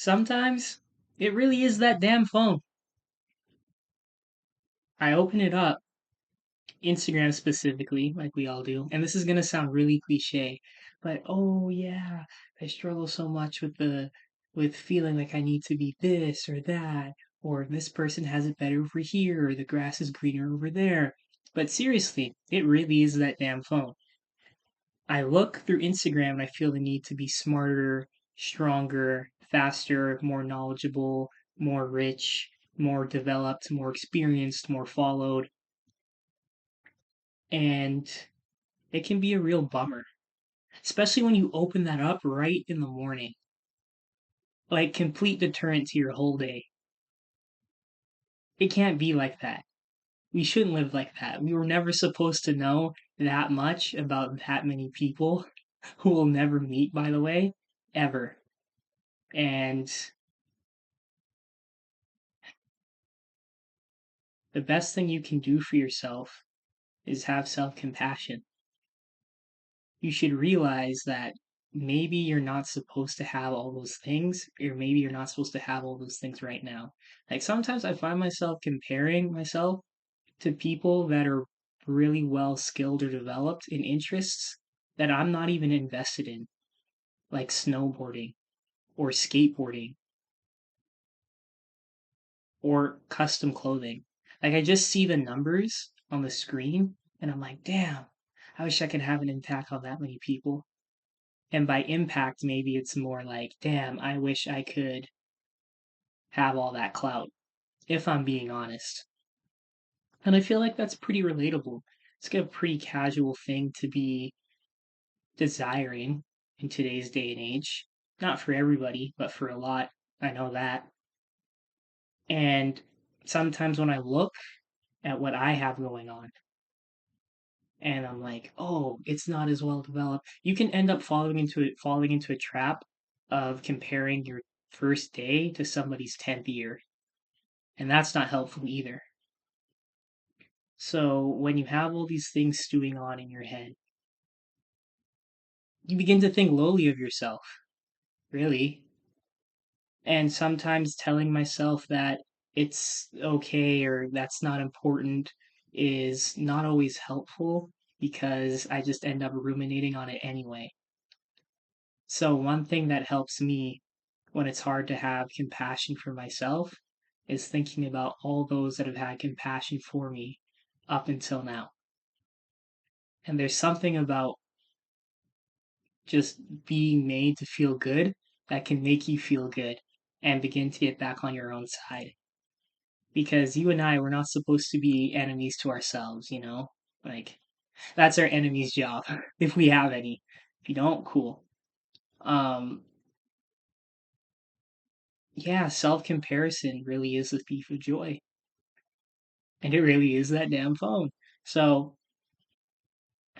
Sometimes it really is that damn phone. I open it up, Instagram specifically, like we all do, and this is gonna sound really cliche, but oh yeah, I struggle so much with feeling like I need to be this or that, or this person has it better over here, or the grass is greener over there. But seriously, it really is that damn phone. I look through Instagram and I feel the need to be smarter, stronger, faster, more knowledgeable, more rich, more developed, more experienced, more followed. And it can be a real bummer, especially when you open that up right in the morning. Like complete deterrent to your whole day. It can't be like that. We shouldn't live like that. We were never supposed to know that much about that many people who will never meet, by the way, ever. And the best thing you can do for yourself is have self compassion. You should realize that maybe you're not supposed to have all those things, or maybe you're not supposed to have all those things right now. Like sometimes I find myself comparing myself to people that are really well skilled or developed in interests that I'm not even invested in, like snowboarding or skateboarding or custom clothing. Like I just see the numbers on the screen and I'm like, damn, I wish I could have an impact on that many people. And by impact, maybe it's more like, damn, I wish I could have all that clout, if I'm being honest. And I feel like that's pretty relatable. It's like a pretty casual thing to be desiring in today's day and age. Not for everybody, but for a lot. I know that. And sometimes when I look at what I have going on, and I'm like, oh, it's not as well developed. You can end up falling into a trap of comparing your first day to somebody's 10th year. And that's not helpful either. So when you have all these things stewing on in your head, you begin to think lowly of yourself, really. And sometimes telling myself that it's okay or that's not important is not always helpful because I just end up ruminating on it anyway. So, one thing that helps me when it's hard to have compassion for myself is thinking about all those that have had compassion for me up until now. And there's something about just being made to feel good that can make you feel good and begin to get back on your own side. Because you and I, we're not supposed to be enemies to ourselves, you know? Like, that's our enemy's job, if we have any. If you don't, cool. Um, yeah, self comparison really is the thief of joy. And it really is that damn phone. So,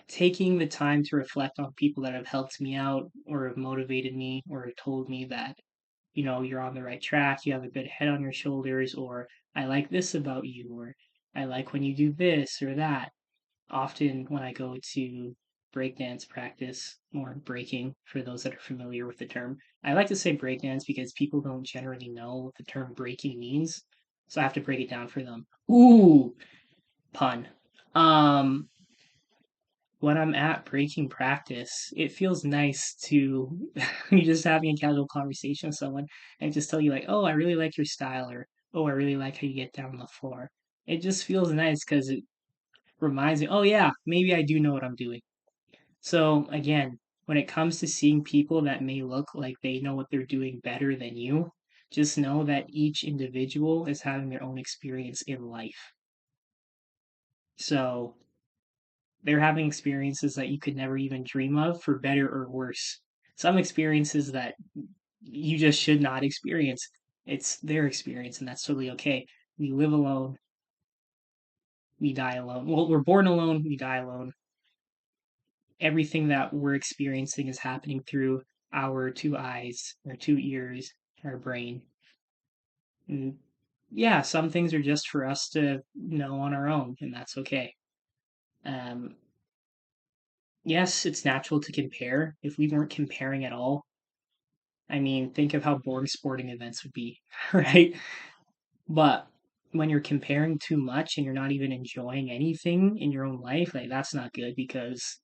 taking the time to reflect on people that have helped me out or have motivated me or told me that, you know, you're on the right track, you have a good head on your shoulders, or I like this about you, or I like when you do this or that. Often when I go to breakdance practice or breaking, for those that are familiar with the term, I like to say breakdance because people don't generally know what the term breaking means. So I have to break it down for them. Ooh, pun. Um, when I'm at breaking practice, it feels nice to you just having a casual conversation with someone and just tell you like, oh, I really like your style, or oh, I really like how you get down on the floor. It just feels nice because it reminds me, oh yeah, maybe I do know what I'm doing. So again, when it comes to seeing people that may look like they know what they're doing better than you, just know that each individual is having their own experience in life. So they're having experiences that you could never even dream of, for better or worse. Some experiences that you just should not experience. It's their experience, and that's totally okay. We live alone, we die alone. Well, we're born alone, we die alone. Everything that we're experiencing is happening through our two eyes, our two ears, our brain. And yeah, some things are just for us to know on our own, and that's okay. Um, yes, it's natural to compare. If we weren't comparing at all, I mean, think of how boring sporting events would be, right? But when you're comparing too much and you're not even enjoying anything in your own life, like that's not good because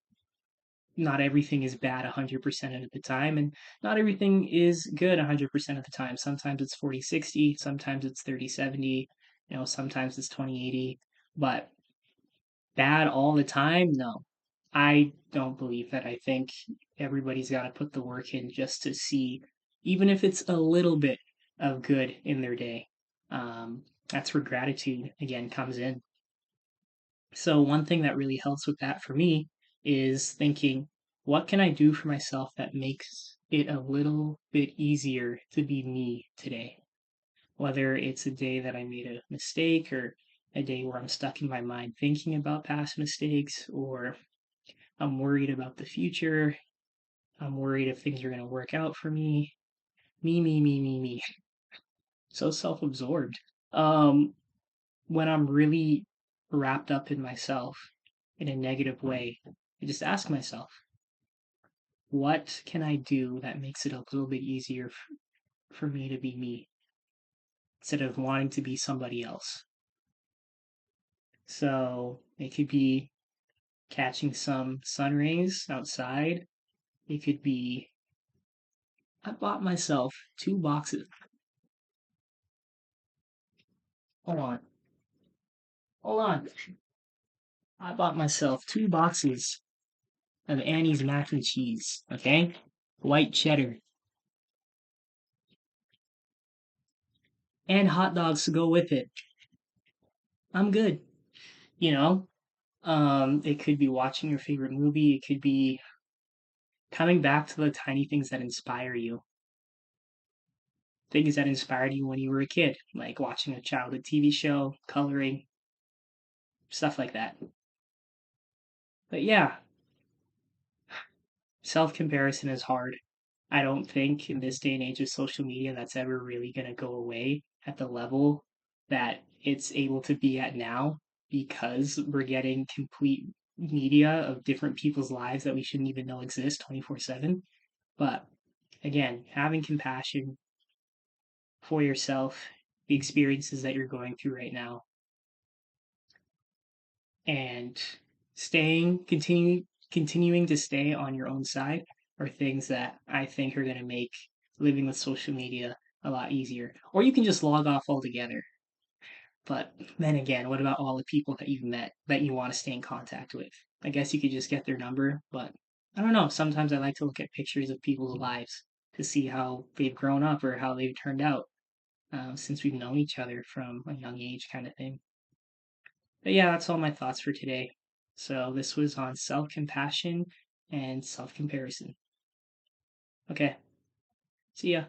not everything is bad 100% of the time and not everything is good 100% of the time. Sometimes it's 40/60, sometimes it's 30/70, sometimes it's 20/80, but bad all the time? No. I don't believe that. I think everybody's got to put the work in just to see, even if it's a little bit of good in their day. That's where gratitude again comes in. So, one thing that really helps with that for me is thinking, what can I do for myself that makes it a little bit easier to be me today? Whether it's a day that I made a mistake or a day where I'm stuck in my mind thinking about past mistakes, or I'm worried about the future. I'm worried if things are going to work out for me. Me, me, me, me, me. So self absorbed. Um, when I'm really wrapped up in myself in a negative way, I just ask myself, what can I do that makes it a little bit easier for me to be me instead of wanting to be somebody else? So it could be catching some sun rays outside. It could be, I bought myself 2 boxes. Hold on. Hold on. I bought myself 2 boxes of Annie's mac and cheese, okay? White cheddar. And hot dogs to go with it. I'm good, you know? It could be watching your favorite movie. It could be coming back to the tiny things that inspire you. Things that inspired you when you were a kid, like watching a childhood TV show, coloring, stuff like that. But yeah, self comparison is hard. I don't think in this day and age of social media that's ever really going to go away at the level that it's able to be at now because we're getting complete media of different people's lives that we shouldn't even know exist 24/7. But again, having compassion for yourself, the experiences that you're going through right now, and continuing to stay on your own side are things that I think are going to make living with social media a lot easier. Or you can just log off altogether. But then again, what about all the people that you've met that you want to stay in contact with? I guess you could just get their number, but I don't know. Sometimes I like to look at pictures of people's lives to see how they've grown up or how they've turned out since we've known each other from a young age, kind of thing. But yeah, that's all my thoughts for today. So this was on self compassion and self comparison. Okay, see ya.